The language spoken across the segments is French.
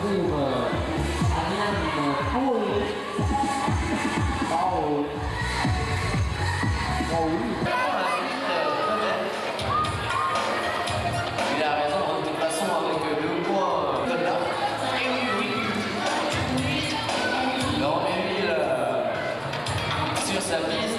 retrouve Ariane Paul. Il a raison, de toute façon, avec 2 points de là. Donc, Émile sur sa piste.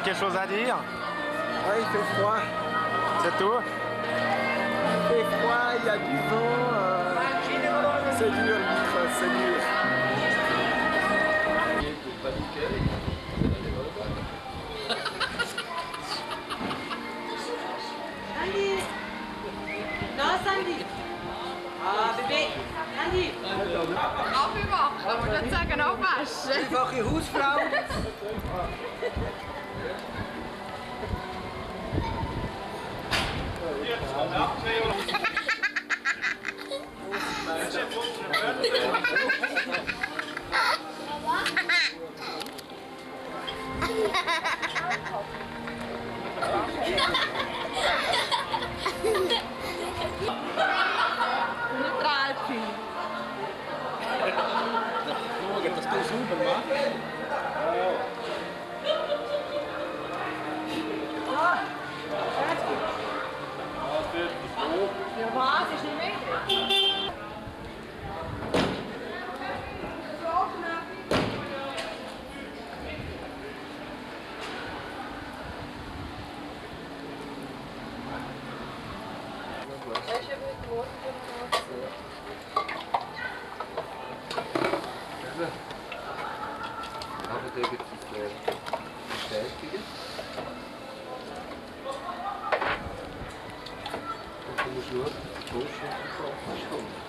Quelque chose à dire? Ouais, il fait froid. C'est tout? Il fait froid, il y a du vent. C'est dur, c'est dur. Sandy! Non, Sandy! Ah, bébé! Sandy! Aufgewacht, da wollte ich sagen, aufwaschen. Einfache Hausfrau. Tralpi. Das ist super, Mann. Ja, was? Ist nicht mehr? Aber der gibt es bestätigen. Und du musst schauen, die Vorschrift ist.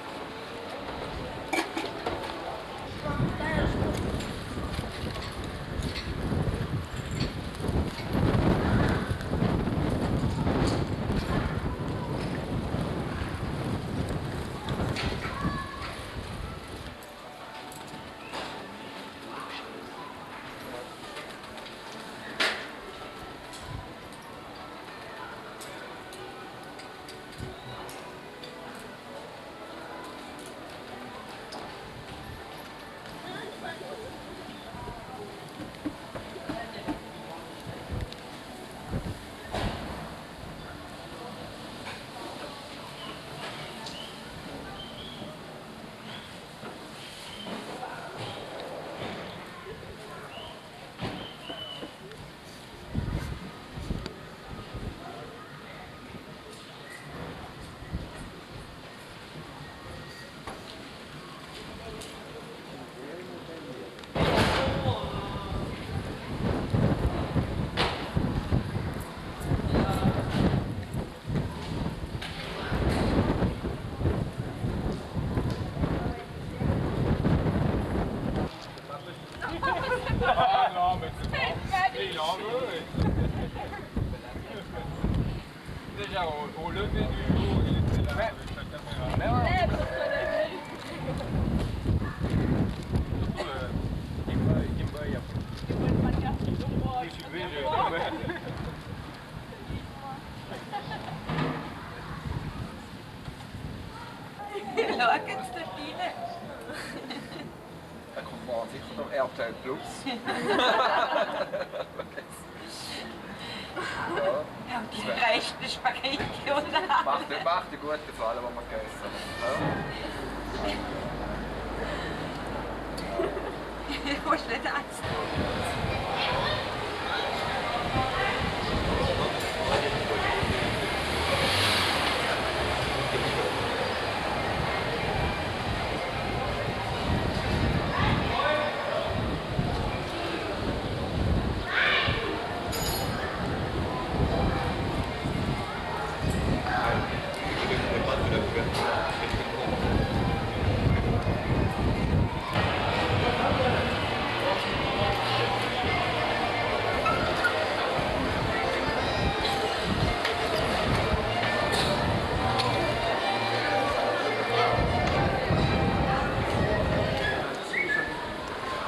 Déjà au lever du jour, il était là avec sa caméra. Surtout le Game Boy après. Je suis levé, Schau jetzt da rein. Da kommt man sicher noch RTL Plus. Ja, und die reichten Spaghetti und Macht einen guten Fall, den wir gegessen haben. Du musst nicht essen.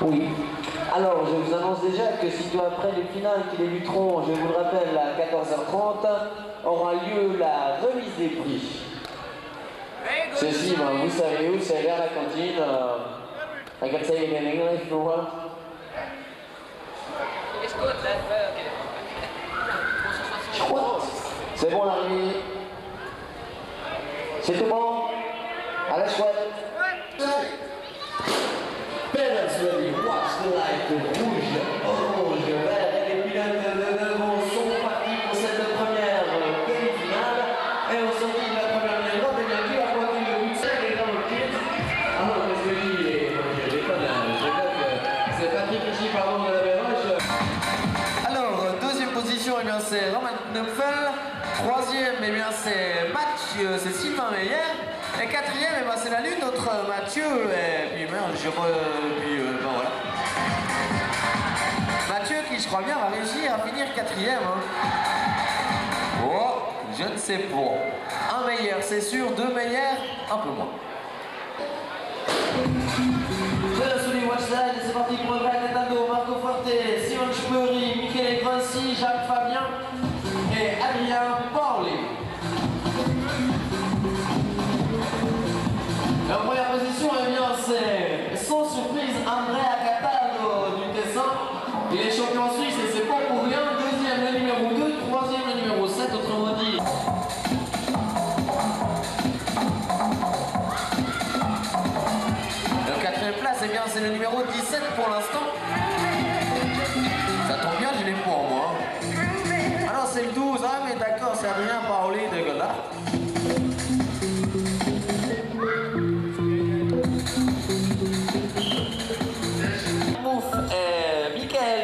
Oui. Alors, je vous annonce déjà que sitôt après les finales qui débuteront, je vous le rappelle, à 14h30, aura lieu la remise des prix. Ceci, vous savez où, c'est vers la cantine. I can say it in English if you want. C'est bon l'arrivée. C'est tout bon. À la chouette. Pedals ready, watch the light, rouge, orange, vert et les pilotes de devant sont partis pour cette première demi-finale. Et au sortie de la première ligne droite, il y a qui a pointé le but 5 et dans le kit. Ah non, qu'est-ce que je dis? Je déconne, c'est Patrick ici, pardon, de la Béroche. Alors, deuxième position, eh bien c'est Roman Knopfel. Troisième, eh bien c'est Mathieu, c'est Sylvain Meyer. Et quatrième, eh ben, c'est la lune entre Mathieu et puis merde, ben voilà. Mathieu qui je crois bien va réussir à finir quatrième. Hein. Oh, je ne sais pas. Un meilleur, c'est sûr, deux meilleurs, un peu moins. Je la souligne Watchside, c'est parti pour le Black Nintendo, Marco Forte, Simon Schpery, Michele Grossi, Jacques Fabien et Adrien Borlé. La première position, eh bien, c'est sans surprise Andrea Cataldo du Tessin. Il est champion suisse et c'est pas pour rien. Deuxième, le numéro 2, troisième, le numéro 7, autrement dit.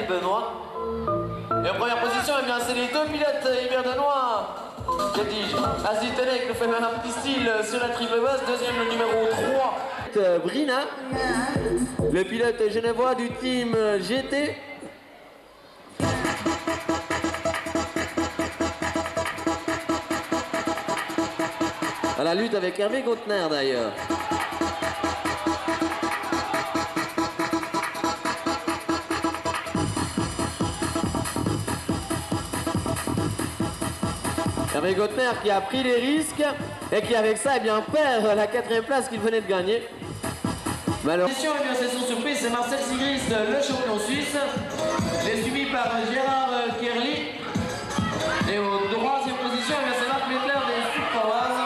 Benoît. Et en première position, eh bien, c'est les deux pilotes hiverdanois. Que dis-je? Azitenek nous fait même un petit style sur la triple bosse. Deuxième, le numéro 3. Brina, le pilote genevois du team GT. À la lutte avec Hervé Gautner d'ailleurs. Hervé Gautner qui a pris les risques et qui avec ça eh bien, perd la 4e place qu'il venait de gagner. Malheureusement, eh bien, c'est son surprise, c'est Marcel Sigrist, le champion suisse. Il est suivi par Gérard Kerli. Et aux 3e position, eh bien, c'est Marc Mettler des Sud-Paroises.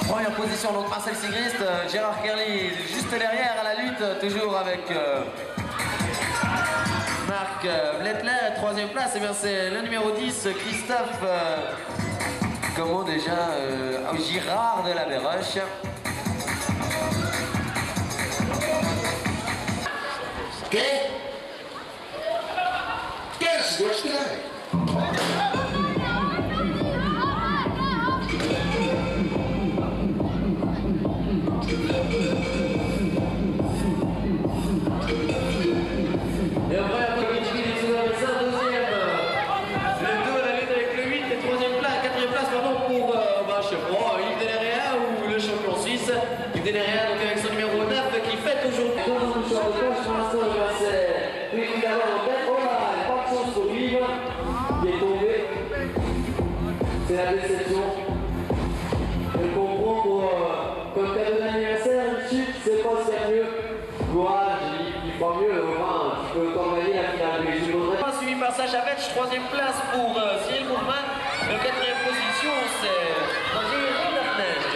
Première position, donc Marcel Sigrist, Gérard Kerli juste derrière à la lutte, toujours avec Marc Bletler. 3e place, eh bien c'est le numéro 10, Christophe, comment déjà, Girard de la Béroche. Guess what's today? Et après, Kovichki est sous la 2e. Les deux à la lutte avec le 8 et 3e place, 4e place pardon, pour je sais pas, Yves Denerea ou le champion suisse. Yves Denerea donc avec son numéro 9 qui fête aujourd'hui. Dans le champ de course, pour l'instant, c'est Philippe Gallard en tête. Oh là, pas de chance pour Yves qui est tombé. C'est la déception. Je comprends pour cadeau d'anniversaire, une chute, c'est pas ce qu'il y a mieux. Courage, il fera mieux, enfin, tu peux encore gagner la finale du jeu. Suivi par Sacha Vetch, 3e place pour Cyril Mourman. Le 4e position, c'est Roger Rinderknecht.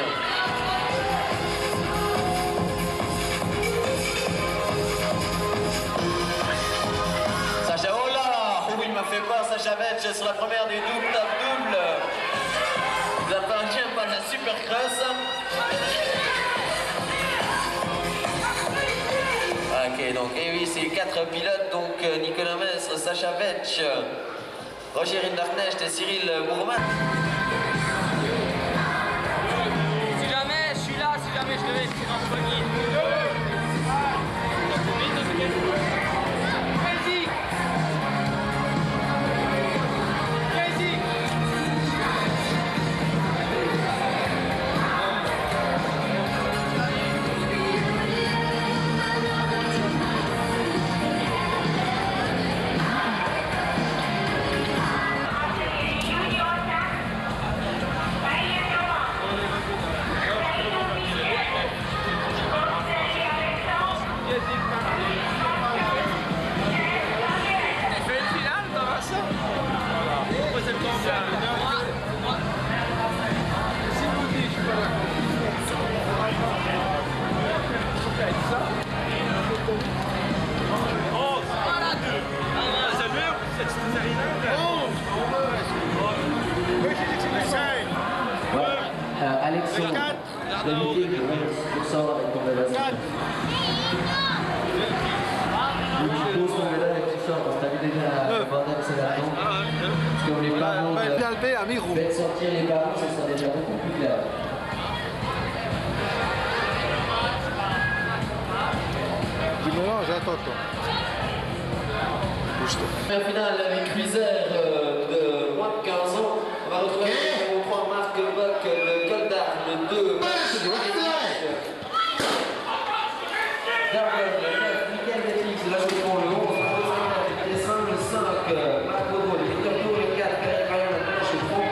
Sacha, oh là, oh, il m'a fait peur, Sacha Vetch sur la première des doubles, top double. Il appartient pas de la Supercross. Ok, donc, et oui, c'est 4 pilotes, donc Nicolas Mestre, Sacha Vetch, Roger Rinderknecht et Cyril Mourman. Si jamais je suis là, si jamais je devais être en premier. Vas-y. Vas-y. Alexandre, David, pour ça, avec ton vélo. Tu poses ton vélo avec tout ça, parce que t'as vu déjà le bordel, c'est la tombe. Parce que les parents faites sortir les parents, ça sera déjà beaucoup plus clair. Tu mélanges, attends, toi. Première finale avec Cuisère de moins de 15 ans. On va retrouver le numéro 3 Marc Bock, le Col d'Armes, le 2 Darwin, le 9 Michael Bétrix, la Chauffon, le 11 le 5, le 5 Marc Baudreau, le Victor Tour, le 4 Eric Ryan, le Chauffon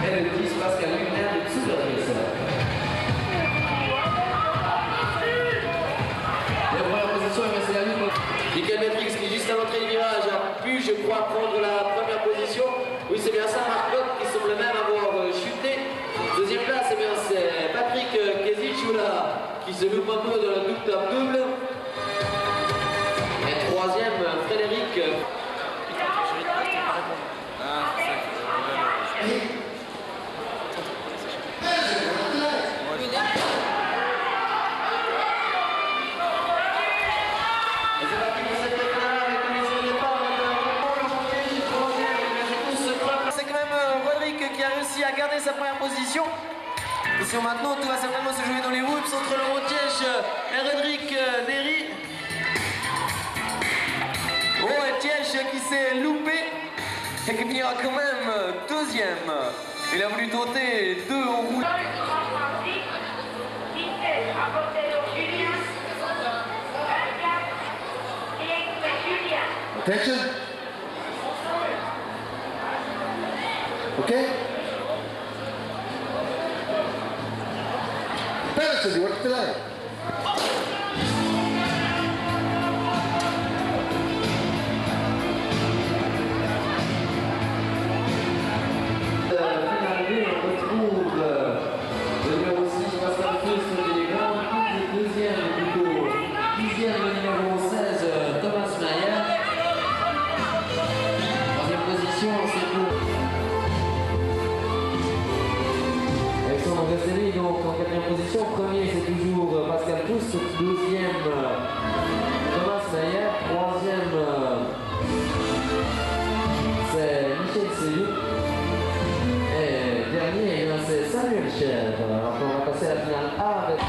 et le 10 Pascal Luminaire, le Tsubergis. La première position, c'est la lutte. Michael Bétrix qui juste à l'entrée du virage a pu, je crois, prendre la première position. Oui, c'est bien ça, Marc Bock qui semble même avoir chuté. Deuxième place, eh bien, c'est Patrick Kezichula qui se loupe un peu dans le double top double. Et troisième, Frédéric. position. Attention maintenant, tout va certainement se jouer dans les whoops entre Laurent Tièche et Roderick Derry. Oh, et Tièche qui s'est loupé et qui finira quand même deuxième. Il a voulu tenter 2 en route. Attention. Okay? Penalty, what's the line? Finale B, on retrouve le numéro 6, Pascal Fust, des grands coups, le deuxième plutôt. Dixième, le numéro 16, Thomas Mayer. Troisième position, c'est pour Alexandre Gastelli, donc en quatrième position. Premier, c'est toujours Pascal Fust. Deuxième, Thomas Mayer. Troisième, c'est Michel Seyou. Et dernier, c'est Samuel Cher. Alors on va passer à la finale A avec...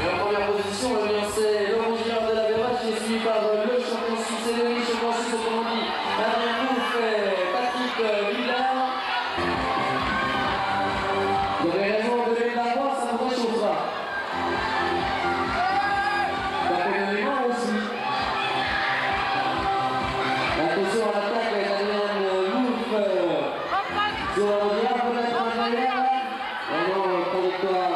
Et en première position, eh bien, c'est Laurent Girard de la Bérache, qui est suivi par le champion suisse et le vice-champion suisse, autrement dit, Adrien Bouffe et Patrick Villard. Vous avez raison, de lever la voix, ça vous réchauffera. Tapez le mémoire aussi. Attention à l'attaque avec Adrien Bouffe. Sur la Girard, peut-être un derrière. Et non, trajectoire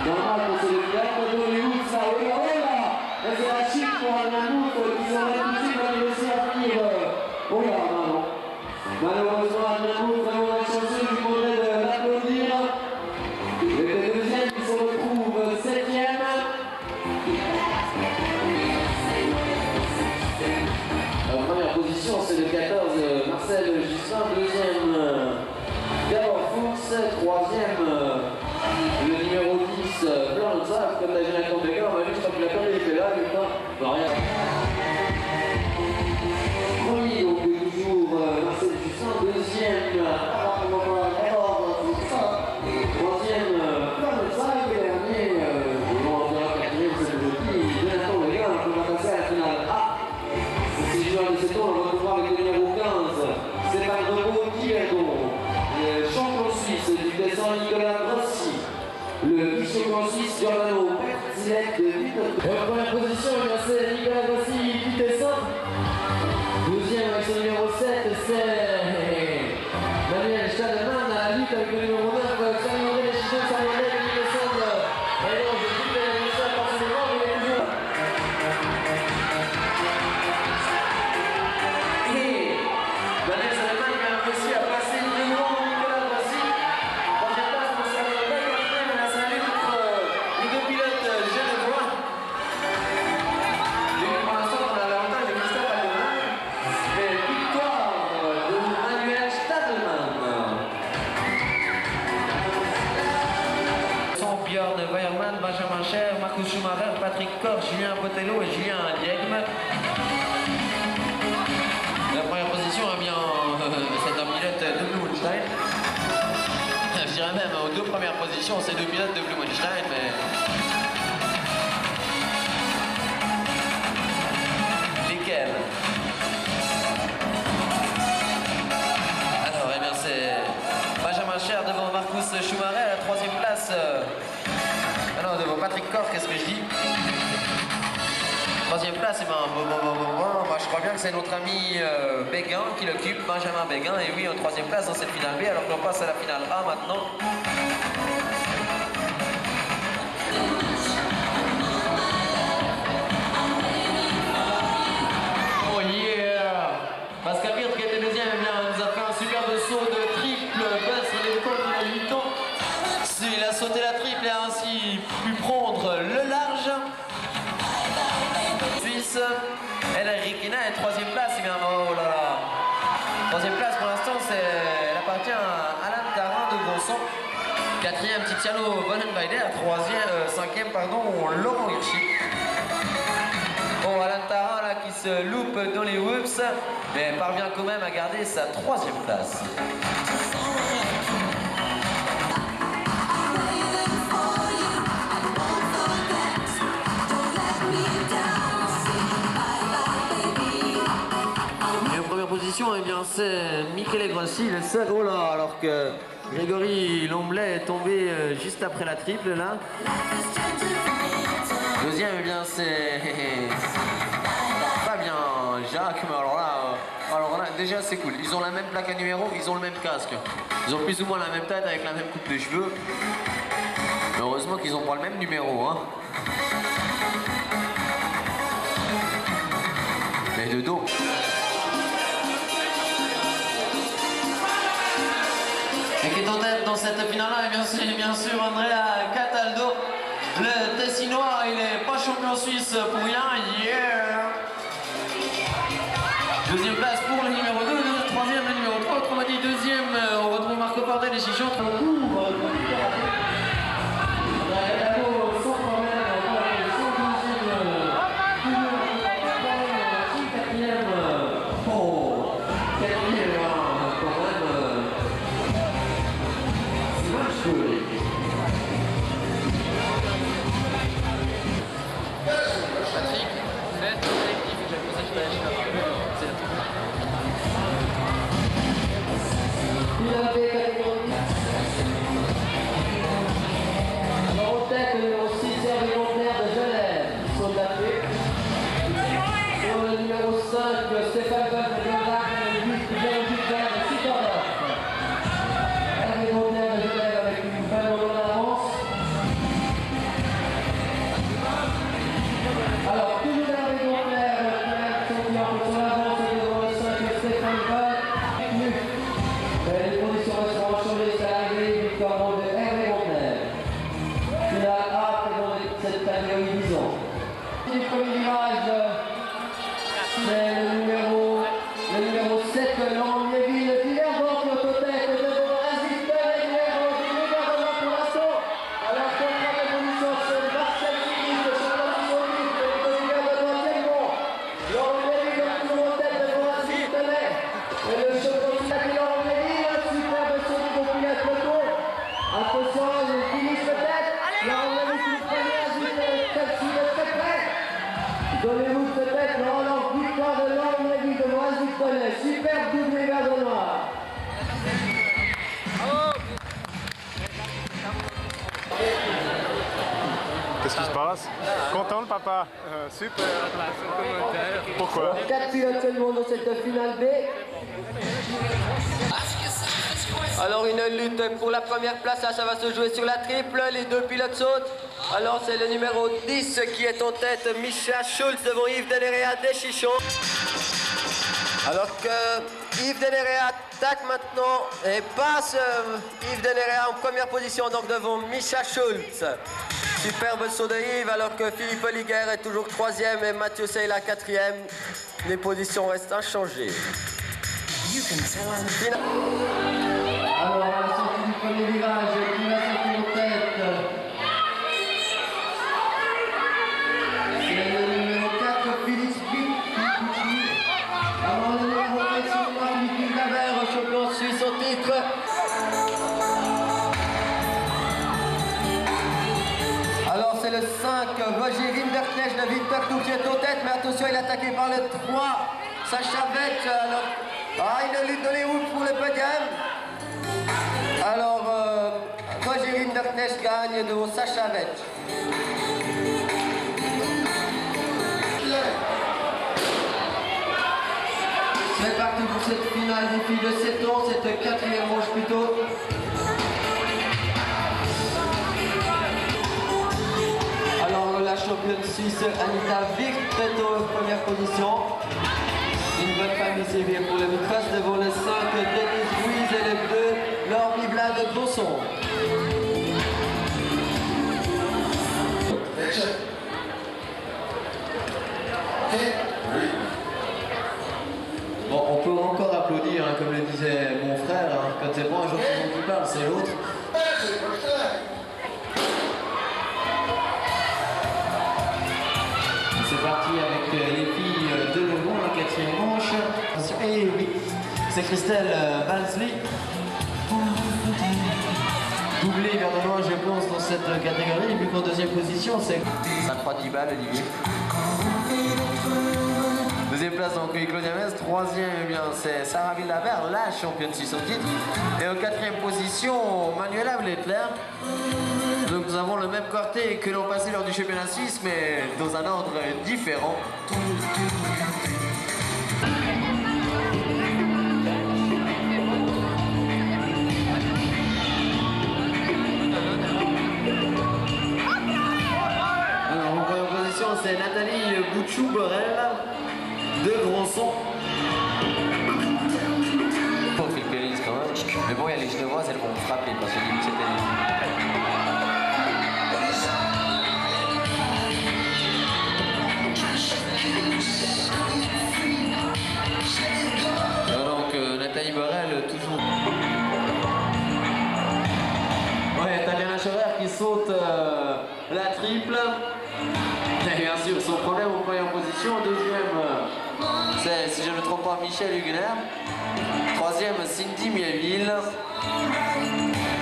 normale pour ce défi-là. Contre les Bouffe, ça, oui, oh là. Et c'est la chute pour Adrien Bouffe qui s'en va tout de suite, va lui laisser à finir. Oh là, non. Malheureusement, Adrien Bouffe, vraiment chanceux, je lui demanderais de l'applaudir. Les deuxièmes qui se retrouvent septième. En première position, c'est le 14, Marcel Justin. Deuxième, Gabor Fuchs. Troisième, le numéro 10, Blanc Zav. Comme l'a dit Nathan Becker, on va juste quand il a pas été là, mais pas. Non, rien. Premier, donc toujours Marcel Justin. Deuxième, Gabor Fuchs. Troisième, Blanc Zav. Et dernier, on dira quatrième, c'est le petit de Nathan Becker. On va passer à la finale A. Si joueur de 7 ans, on le retrouvera avec le numéro 15, Stéphane Rebaud Kivedon, le champion suisse du descend Nicolas Grossi, le vice-champion suisse Giordano Pertillet de Vitoto. Et en première position, c'est Nicolas Grossi du descend. Deuxième avec son numéro 7, c'est Manuel Stadelman à la lutte avec le numéro 9, Samuel Chichon, Samuel qui me semble. Et non, je dis que ça forcément, mais il est toujours. Daniel Salman qui a réussi à passer devant Nicolas Grossi. Troisième place pour Samuel Beck. Quatrième, là c'est la lutte entre les deux pilotes genevois. Et pour l'instant, on a l'avantage de Christophe Adelman. Et victoire de Manuel Stadelman. Björn Weiermann, Benjamin Cher, Marcus Schumacher, Patrick Koch, Julien Botello et Julien Diegme. La première position, eh bien, c'est un pilote de Blue Moonshine. Je dirais même aux deux premières positions, c'est deux pilotes de Blue Moonshine, mais... Lesquels? Alors, eh bien, c'est Benjamin Cher devant Marcus Schumacher à la troisième place. Ah non, devant Patrick Koch, qu'est-ce que je dis? Troisième place, et ben, moi, je crois bien que c'est notre ami Béguin qui l'occupe, Benjamin Béguin, et oui, en troisième place dans cette finale B, alors qu'on passe à la finale A maintenant. Oh yeah! Pascal Wirth qui était deuxième, eh bien, nous a fait un superbe saut de triple buzz sur les côtes de 8 ans. Il a sauté la triple et a ainsi pu prendre le large. Suisse, Henrik Rikina est troisième place, et bien oh là là. Troisième place pour l'instant, elle appartient à Alain Tarin de Grosson. Quatrième, Tiziano Vonenweider. Cinquième, pardon, Laurent Hirschi. Bon, Alain Tarin là, qui se loupe dans les whoops, mais elle parvient quand même à garder sa 3e place. Et en première position, eh bien, c'est Michele Grossi, le seul. Oh là, alors que Grégory Lomblay est tombé juste après la triple là. Deuxième, eh bien, c'est Fabien Jacques, mais alors là, déjà c'est cool. Ils ont la même plaque à numéro, ils ont le même casque. Ils ont plus ou moins la même tête avec la même coupe de cheveux. Mais heureusement qu'ils ont pas le même numéro, hein. Mais de dos. Et qui est en tête dans cette finale-là, et bien sûr Andrea Cataldo. Le Tessinois, il est pas champion suisse pour rien, yeah. Deuxième place pour le numéro 2, troisième le numéro 3, autrement dit deuxième, on retrouve Marco Pardel et Chichon. Alors en tête, le numéro 6, Hervé Gonter de Genève, ils sont tapés. Sur le numéro 5, Stéphane Goff de Genève, le 8, Jean-Luc Vert de Sitordorf. Hervé Gonter de Genève avec une belle ronde d'avance. Alors, toujours Hervé Gonter qui a son avance devant le 5, Stéphane Goff. Les conditions resteront changées, c'est l'arrivée victoire de Hervé Gonter. Finale A dans cette catégorie 10 ans. Le premier virage, c'est le numéro 7, Laurent Lévy, le filaire donc au tête devant Azicton et numéro 10 pour l'assaut. Alors contre la position, c'est Marcel Philippe, le champion du monde, le filaire de Noisement. Laurent Lévy toujours en tête devant Azicton et le champion du monde, Laurent Lévy, un superbe saut du pilote moto. Attention, il finit peut-être. Laurent Lévy qui le premier, Azicton est très près. Donnez-vous peut-être alors victoire de Laurent Lévy devant Azicton, super doublé vers le noir. Qu'est-ce qui se passe? Content le papa? Super. Pourquoi? 4 pilotes seulement dans cette finale B. Alors une lutte pour la première place, là, ça va se jouer sur la triple, les deux pilotes sautent. Alors c'est le numéro 10 qui est en tête, Micha Schultz devant Yves Denerea des Chichons. Alors que Yves Denerea attaque maintenant et passe Yves Denerea en première position, donc devant Micha Schultz. Superbe saut de Yves, alors que Philippe Oliguer est toujours 3e et Mathieu Seyla 4e. Les positions restent inchangées. Alors, à la sortie du premier virage, qui va sortir en tête? C'est le numéro 4, Philippe Pitti. Alors, le numéro 1, c'est Philippe Lavert, champion suisse au titre. Alors, c'est le 5, Roger Rinderknecht de Winterthur qui est en tête, mais attention, il est attaqué par le 3, Sacha Vetch. Alors, une lutte dans les routes pour le podium. Alors, Roger Rinderknecht gagne devant Sacha Vetch. C'est parti pour cette finale des filles de 7 ans, cette 4e manche plutôt. Alors, la championne suisse Anita Wicht est en première position. Une bonne famille sévère pour le Mitras devant le 5 Denis Ruiz et le 2 Laure Mibla de Grosson. Bon, on peut encore applaudir, hein, comme le disait mon frère, hein, quand c'est pas un jour qui parle, c'est l'autre. C'est parti avec les filles quatrième manche. Et oui, c'est Christelle Balsley. Doublé vers devant, je pense, dans cette catégorie. Et puis qu'en deuxième position, c'est 5-3-10 balles, Olivier. Deuxième place, donc Claudia Metz. Troisième, eh bien, c'est Sarah Villabert, la championne suisse au titre. Et en quatrième position, Manuela Vlettler. Donc nous avons le même quartet que l'an passé lors du championnat suisse, mais dans un ordre différent. Alors en première position, c'est Nathalie Bouchou-Borel de Gronson. Pour Phil Collins quand même. Mais bon, il y a les Genevoises, elles vont frapper parce que c'était... Donc Nathalie Borel toujours. Ouais, Tatiana Schauer qui saute la triple. Et bien sûr, son problème en première position. Deuxième, c'est, si je ne me trompe pas, Michel Huguener. Troisième, Cindy Mieville.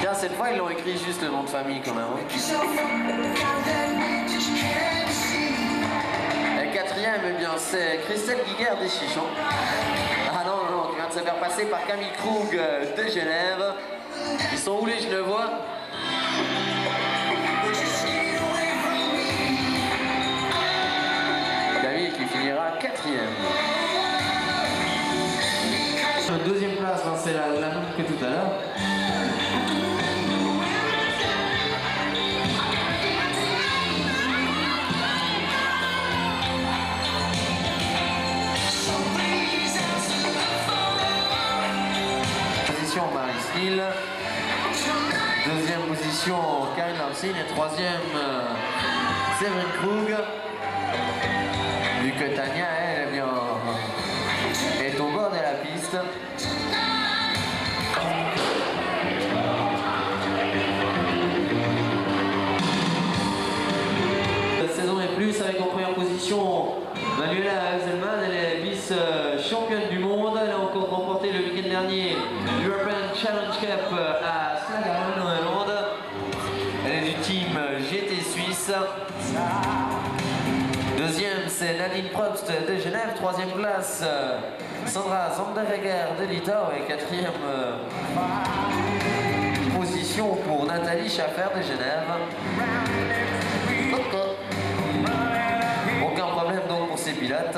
Tiens, cette fois, ils l'ont écrit juste le nom de famille quand même. Et quatrième, eh bien, c'est Christelle Guiguer des Chichons. Ah non, non, non, qui vient de se faire passer par Camille Krug de Genève. Ils sont où les Genevois? Camille qui finira quatrième. Deuxième place, hein, c'est la même que tout à l'heure. Position Marie Steele. Deuxième position Karine Lansing et troisième Séverine Krug. Vu que Tania, elle, eh bien, est au bord de la piste. La saison est plus avec en première position Manuela Hauselman, elle est vice-championne du monde. Elle a encore remporté le week-end dernier l'European Challenge Cup à Slagharen en Irlande. Elle est du team GT Suisse. Deuxième, c'est Nadine Probst de Genève. Troisième place, Sandra Zanderweger de Litauen. Et quatrième position pour Nathalie Schaffer de Genève. Aucun problème donc pour ces pilotes.